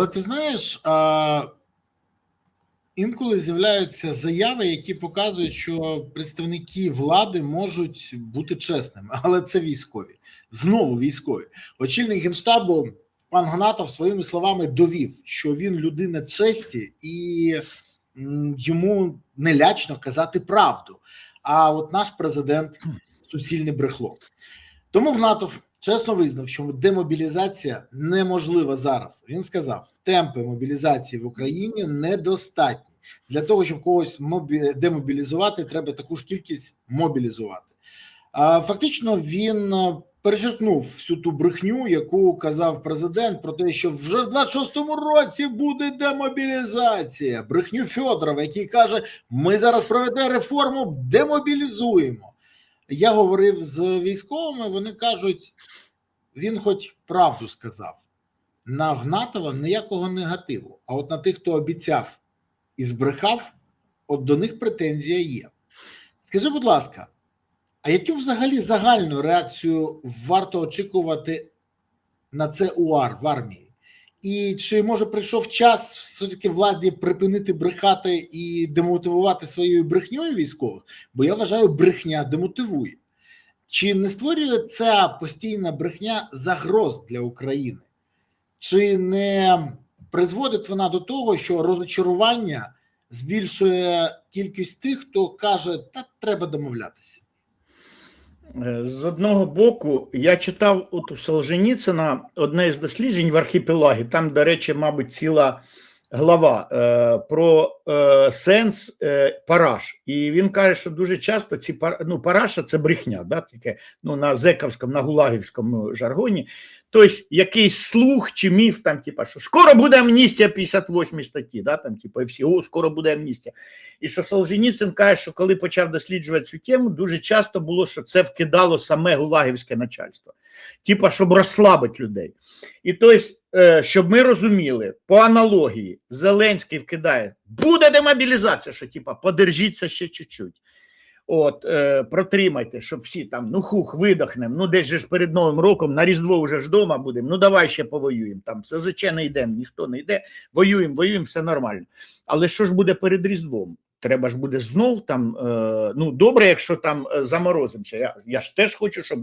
Але ти знаєш, інколи з'являються заяви, які показують, що представники влади можуть бути чесними, але це військові. Знову військові. Очільник Генштабу пан Гнатов своїми словами довів, що він людина честі і йому не лячно казати правду. А от наш президент суцільне брехло. Тому Гнатов чесно визнав, що демобілізація неможлива зараз. Він сказав, темпи мобілізації в Україні недостатні. Для того, щоб когось демобілізувати, треба таку ж кількість мобілізувати. Фактично він перечеркнув всю ту брехню, яку казав президент про те, що вже в 26-му році буде демобілізація. Брехню Федорова, який каже, ми зараз проведемо реформу, демобілізуємо. Я говорив з військовими, вони кажуть, він хоч правду сказав. На Гнатова ніякого негативу. А от на тих, хто обіцяв і збрехав, от до них претензія є. Скажи, будь ласка, а яку взагалі загальну реакцію варто очікувати на це УАР в армії? І чи, може, прийшов час все-таки владі припинити брехати і демотивувати своєю брехньою військових? Бо я вважаю, брехня демотивує. Чи не створює ця постійна брехня загроз для України? Чи не призводить вона до того, що розчарування збільшує кількість тих, хто каже, та треба домовлятися? З одного боку, я читав у Солженіцина одне із досліджень в архіпелагі, там, до речі, мабуть, ціла глава про сенс параш. І він каже, що дуже часто ці параша – це брехня, да, тільки на зековському, на гулагівському жаргоні. Тобто якийсь слух чи міф, там, типа, що скоро буде амністія 58 статті, да, там, типа, і всі, скоро буде амністія. І що Солженіцин каже, що коли почав досліджувати цю тему, дуже часто було, що це вкидало саме гулагівське начальство. Типа, щоб розслабити людей. І тобто, щоб ми розуміли, по аналогії, Зеленський вкидає, буде демобілізація, що типа, подержіться ще чуть-чуть. От, протримайте, щоб всі там, видохнемо, десь же ж перед Новим роком, на Різдво вже ж вдома будемо, давай ще повоюємо, там СЗЧ не йдемо, ніхто не йде, воюємо, все нормально. Але що ж буде перед Різдвом? Треба ж буде знов там, добре, якщо там заморозимося. Я ж теж хочу, щоб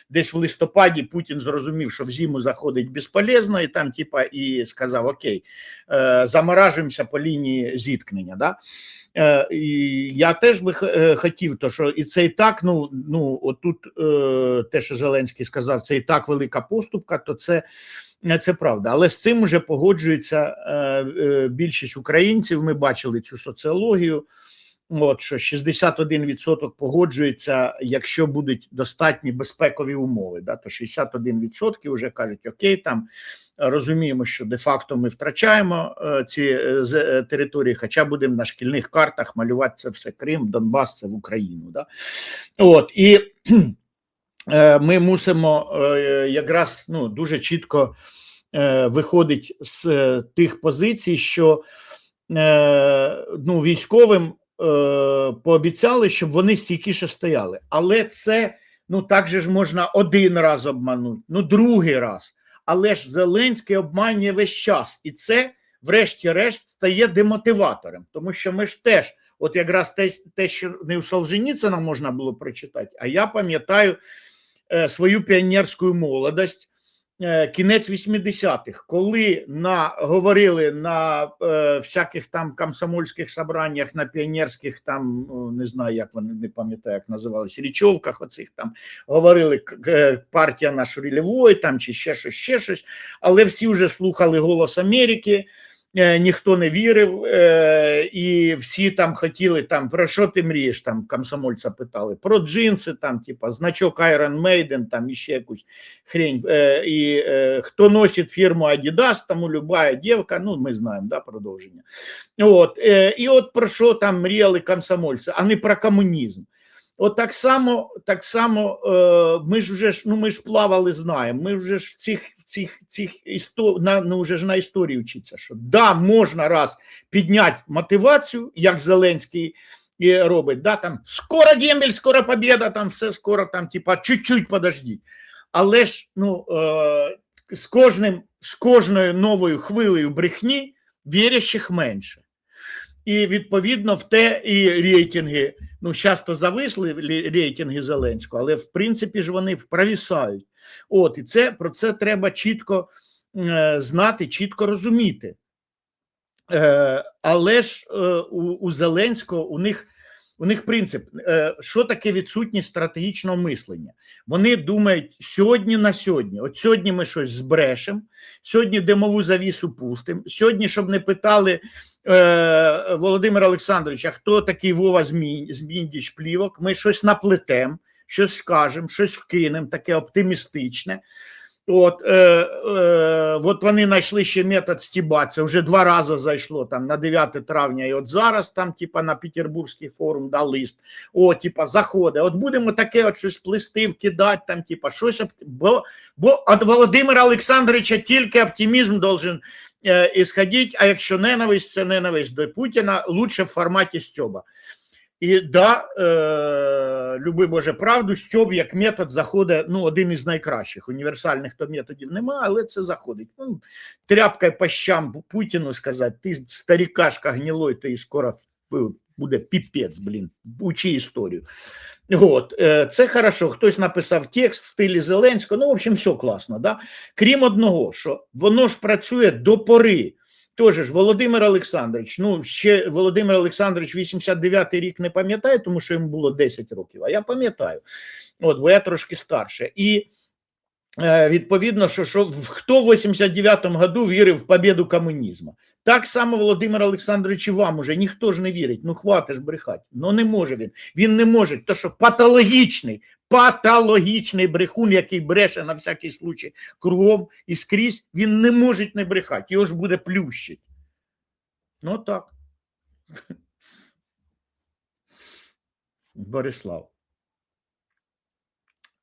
десь в листопаді Путін зрозумів, що в зиму заходить безполезно, і там, типа, і сказав, окей, заморажуємося по лінії зіткнення, да? І я теж би хотів, то що і це і так, отут те, що Зеленський сказав, це і так велика поступка, то це правда. Але з цим вже погоджується більшість українців, ми бачили цю соціологію, от, що 61% погоджується, якщо будуть достатні безпекові умови, да, то 61% вже кажуть, окей, там, розуміємо, що де-факто ми втрачаємо ці території, хоча будемо на шкільних картах малювати це все Крим, Донбас, це в Україну. Да? От, і ми мусимо якраз дуже чітко виходить з тих позицій, що військовим пообіцяли, щоб вони стійкіше стояли. Але це, так же ж можна один раз обманути, другий раз. Але ж Зеленський обманює весь час. І це, врешті-решт, стає демотиватором. Тому що ми ж теж, от якраз те, що не у Солженіцина можна було прочитати, а я пам'ятаю свою піонерську молодость, кінець 80-х, коли говорили на всяких там комсомольських собраннях, на піонерських там, не знаю, як вони, не пам'ятаю, як називалися, річовках оцих там, говорили партія наша рільової там, чи ще щось, але всі вже слухали «Голос Америки», ніхто не вірив, і всі там хотіли, там, про що ти мрієш, там, комсомольця питали, про джинси, там, типа, значок Iron Maiden, там, іще якусь хрень, і хто носить фірму Adidas, тому любая дівка, ми знаємо, да, продовження. От, і от про що там мріяли комсомольці, а не про комунізм. От так само ми ж вже ми ж плавали, знаємо, ми вже ж вже ж на історії вчиться, що да, можна раз підняти мотивацію, як Зеленський і робить, да, там скоро дембель, скоро побєда, там все скоро, там типа чуть-чуть подождіть. Але ж, з кожною новою хвилею брехні вірящих менше. І відповідно в те і рейтинги, ну часто зависли рейтинги Зеленського, але в принципі ж вони провисають. От, і про це треба чітко знати, чітко розуміти. Але ж у Зеленського у них принцип, що таке відсутність стратегічного мислення. Вони думають сьогодні на сьогодні. От сьогодні ми щось збрешемо, сьогодні димову завісу пустимо, сьогодні, щоб не питали Володимира Олександровича, хто такий Вова Зміндіч Плівок, ми щось наплетемо, щось скажемо, щось вкинемо, таке оптимістичне. От вони знайшли ще метод стібатися, вже 2 рази зайшло там на 9 травня, і от зараз там типа на Петербурзький форум дав лист, типа заходить, от будемо таке от щось плести, вкидати там, типа щось, бо від Володимира Олександровича тільки оптимізм должен ісходити, а якщо ненависть, це ненависть до Путіна, лучше в форматі стьоба. І да, люби Боже правду, стьоб як метод заходить, ну, один із найкращих. Універсальних то методів немає, але це заходить. Ну, тряпкою по щам Путіну сказати, ти старикашка гнилой, то і скоро буде піпець, блін, учи історію. От, це хорошо, хтось написав текст в стилі Зеленського, ну, в общем, все класно, да? Крім одного, що воно ж працює до пори. Тож ж, Володимир Олександрович, ну, ще Володимир Олександрович 89-й рік не пам'ятає, тому що йому було 10 років, а я пам'ятаю, от, бо я трошки старше. І відповідно, що хто в 89-му году вірив в победу комунізму? Так само Володимир Олександрович і вам уже ніхто ж не вірить, ну хватиш брехати, ну не може він не може, то що патологічний брехун, який бреше на всякий случай кругом і скрізь, він не може не брехати, його ж буде плющить. Ну так. Борислав.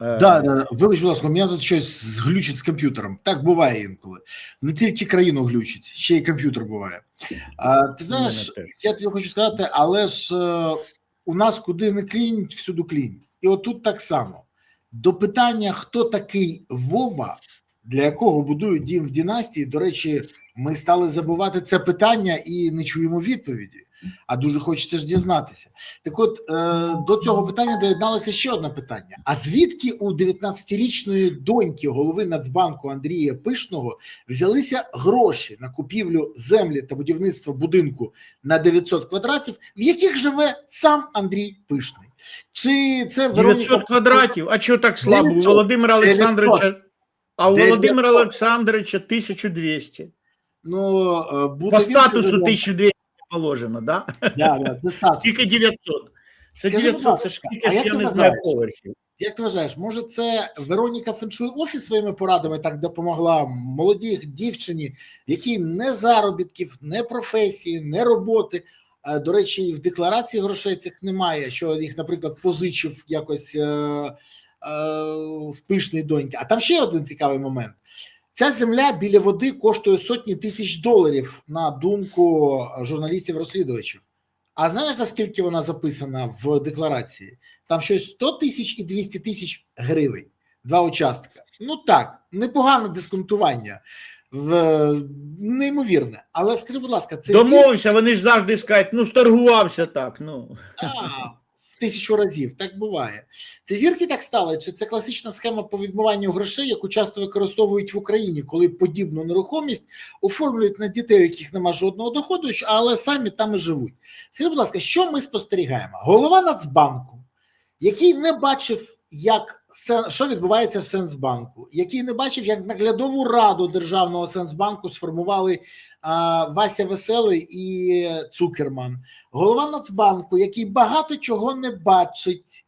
Да, вибач, будь ласка, у мене тут щось зглючить з комп'ютером. Так буває інколи. Не тільки країну глючить, ще й комп'ютер буває. Ти знаєш, я тобі хочу сказати, але ж у нас куди не клінь, всюди клінь. І отут так само. До питання, хто такий Вова, для якого будують дім в династії, до речі, ми стали забувати це питання і не чуємо відповіді. А дуже хочеться ж дізнатися. Так от, до цього питання доєдналося ще одне питання. А звідки у 19-річної доньки голови Нацбанку Андрія Пишного взялися гроші на купівлю землі та будівництво будинку на 900 квадратів, в яких живе сам Андрій Пишний? Чи це 900 квадратів? А чого так слабо? 900. У Володимира Олександровича, а у 900. Володимира Олександровича 1200. Ну, по статусу 1200 положено, да? Да, це статус. Тільки 900. Це 900, це ж скільки, я не знаю, поверхів. Як ти вважаєш, може це Вероніка Феншуй Офіс своїми порадами так допомогла молодій дівчині, якій не заробітків, не професії, не роботи, до речі, в декларації грошей цих немає, що їх, наприклад, позичив якось в Пишної доньки. А там ще один цікавий момент. Ця земля біля води коштує сотні тисяч доларів, на думку журналістів-розслідувачів. А знаєш, за скільки вона записана в декларації? Там щось 100 тисяч і 200 тисяч гривень. 2 участка. Ну так, непогане дисконтування. Неймовірне. Але скажи, будь ласка, це... Домовився, вони ж завжди скажуть, ну, сторгувався так, ну... В 1000 разів, так буває. Це зірки так стали, чи це класична схема по відмиванню грошей, яку часто використовують в Україні, коли подібну нерухомість оформлюють на дітей, у яких немає жодного доходу, але самі там і живуть. Скажіть, будь ласка, що ми спостерігаємо? Голова Нацбанку, який не бачив, що відбувається в Сенсбанку, який не бачив, як наглядову раду Державного Сенсбанку сформували Вася Веселий і Цукерман. Голова Нацбанку, який багато чого не бачить.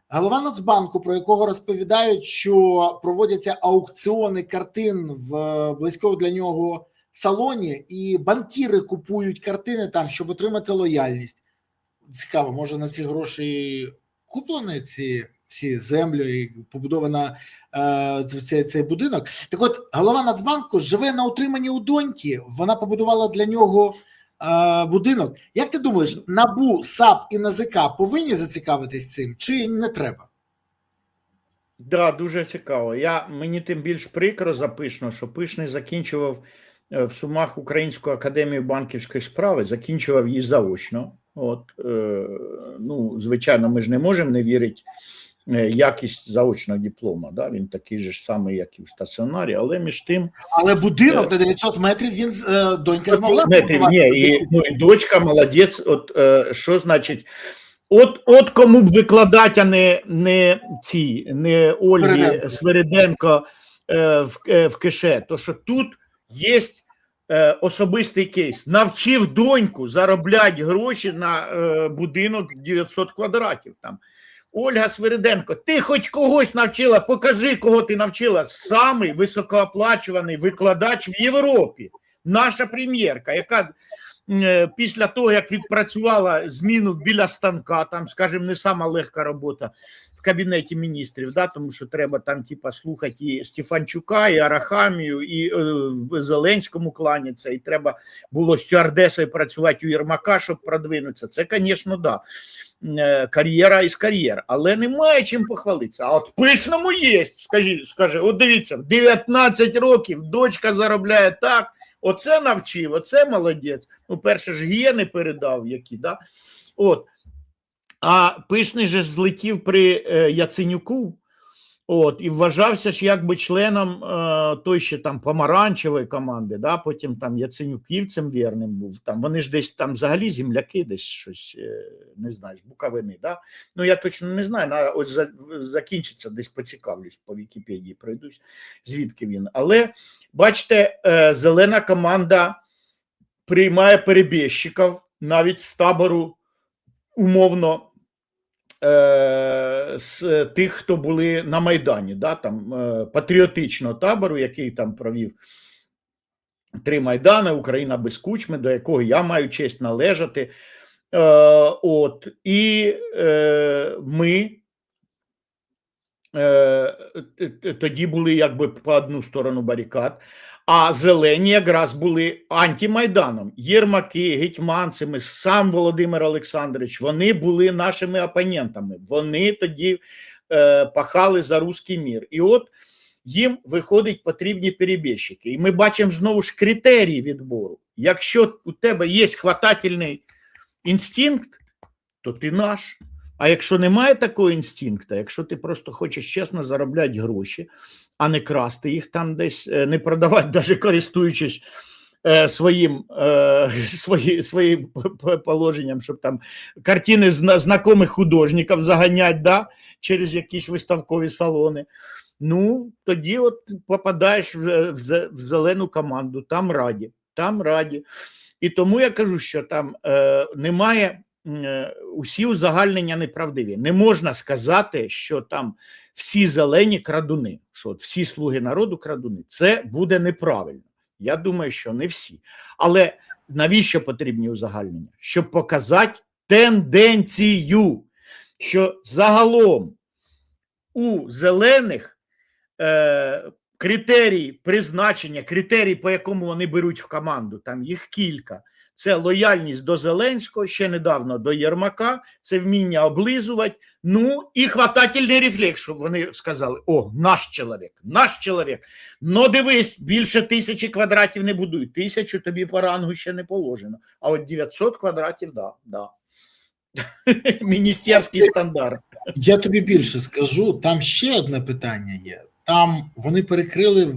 Голова Нацбанку, про якого розповідають, що проводяться аукціони картин в близькому для нього салоні, і банкіри купують картини там, щоб отримати лояльність. Цікаво, може на ці гроші куплені ці всі землі і побудована цей будинок. Так от, голова Нацбанку живе на утриманні у доньки, вона побудувала для нього будинок. Як ти думаєш, НАБУ, САП і НАЗК повинні зацікавитись цим чи не треба? Да, дуже цікаво. Мені тим більш прикро за Пишного, що Пишний закінчував в Сумах Українську академію банківської справи, закінчував її заочно. Ну, звичайно, ми ж не можемо не вірити якість заочного диплома. Да? Він такий же ж самий, як і в стаціонарі, але між тим. Але будинок на 900 метрів він донька змогла. І дочка молодець. Що значить? От кому б викладати, а не Ольгі Свириденко в кеше. То що тут є особистий кейс. Навчив доньку заробляти гроші на будинок 900 квадратів. Там. Ольга Свириденко, ти хоч когось навчила, покажи, кого ти навчила. Самий високооплачуваний викладач в Європі. Наша прем'єрка, яка після того, як відпрацювала зміну біля станка, там, скажімо, не сама легка робота в Кабінеті міністрів, да, тому що треба там типа слухати і Стефанчука, і Арахамію, і Зеленському кланятися, і треба було стюардесою працювати у Єрмака, щоб продвинутися. Це, звісно, да. Кар'єра із кар'єр, але немає чим похвалитися. А от Пишному є, скаже, от дивіться, 19 років дочка заробляє так, оце навчив, оце молодець. Ну, перше ж гієни передав, які, да? От. А Пишний же злетів при Яценюку, і вважався ж якби членом той ще там помаранчевої команди, да? Потім там Яценюківцем вірним був. Там, вони ж десь там взагалі земляки, десь щось, не знаю, з Буковини, да? Ну, я точно не знаю, ось закінчиться, десь поцікавлюсь, по Вікіпедії пройдусь, звідки він. Але, бачите, зелена команда приймає перебіжчиків навіть з табору умовно з тих, хто були на Майдані, да, там, патріотичного табору, який там провів 3 Майдани, Україна без Кучми, до якого я маю честь належати. І ми тоді були якби по одну сторону барикад, а зелені якраз були антимайданом. Єрмаки, гетьманцями, сам Володимир Олександрович, вони були нашими опонентами. Вони тоді пахали за руський мір. І от їм, виходить, потрібні перебіжчики. І ми бачимо знову ж критерії відбору. Якщо у тебе є хватательний інстинкт, то ти наш. А якщо немає такого інстинкту, якщо ти просто хочеш чесно заробляти гроші, а не красти їх там десь, не продавати, навіть користуючись своїм положенням, щоб там картини знайомих художників заганяти, да, через якісь виставкові салони, ну, тоді от попадаєш в зелену команду, там раді. І тому я кажу, що там немає, усі узагальнення неправдиві. Не можна сказати, що там всі зелені крадуни, що от всі слуги народу крадуни. Це буде неправильно. Я думаю, що не всі. Але навіщо потрібні узагальнення? Щоб показати тенденцію, що загалом у зелених критерії призначення, критерії, по якому вони беруть в команду, там їх кілька. Це лояльність до Зеленського, ще недавно до Єрмака, це вміння облизувати, ну і хватательний рефлекс, щоб вони сказали, о, наш чоловік. Ну дивись, більше 1000 квадратів не будуй, 1000 тобі по рангу ще не положено, а от 900 квадратів, да. Міністерський стандарт. Я тобі більше скажу, там ще одне питання є. Там вони перекрили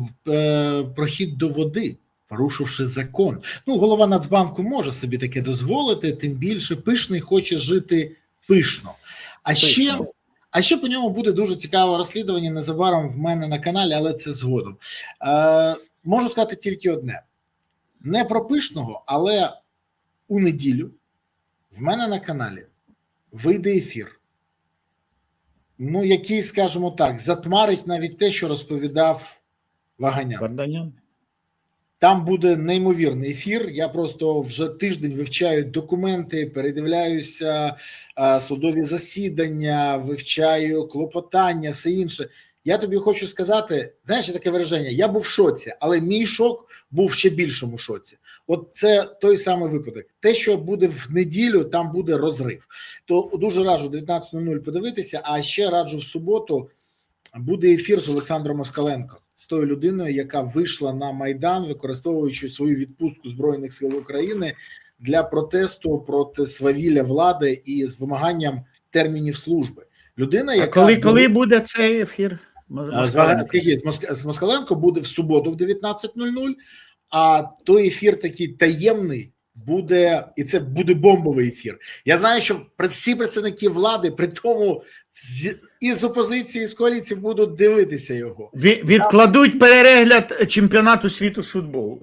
прохід до води, порушивши закон. Ну, голова Нацбанку може собі таке дозволити, тим більше Пишний хоче жити пишно. А ще по ньому буде дуже цікаве розслідування незабаром в мене на каналі, але це згодом. Можу сказати тільки одне. Не про Пишного, але у неділю в мене на каналі вийде ефір. Ну, який, скажімо так, затмарить навіть те, що розповідав Ваганян. Там буде неймовірний ефір. Я просто вже тиждень вивчаю документи, передивляюся судові засідання, вивчаю клопотання, все інше. Я тобі хочу сказати, знаєш, таке вираження, я був в шоці, але мій шок був в ще більшому шоці. От це той самий випадок. Те, що буде в неділю, там буде розрив. То дуже раджу 19:00 подивитися, а ще раджу в суботу буде ефір з Олександром Москаленко, з тою людиною, яка вийшла на Майдан, використовуючи свою відпустку Збройних сил України для протесту проти свавілля влади і з вимаганням термінів служби. Людина, яка коли буде цей ефір? з Москаленко буде в суботу в 19:00, а той ефір такий таємний буде, і це буде бомбовий ефір. Я знаю, що всі представники влади, при тому із опозиції, і з коаліції будуть дивитися його. Відкладуть перегляд чемпіонату світу з футболу.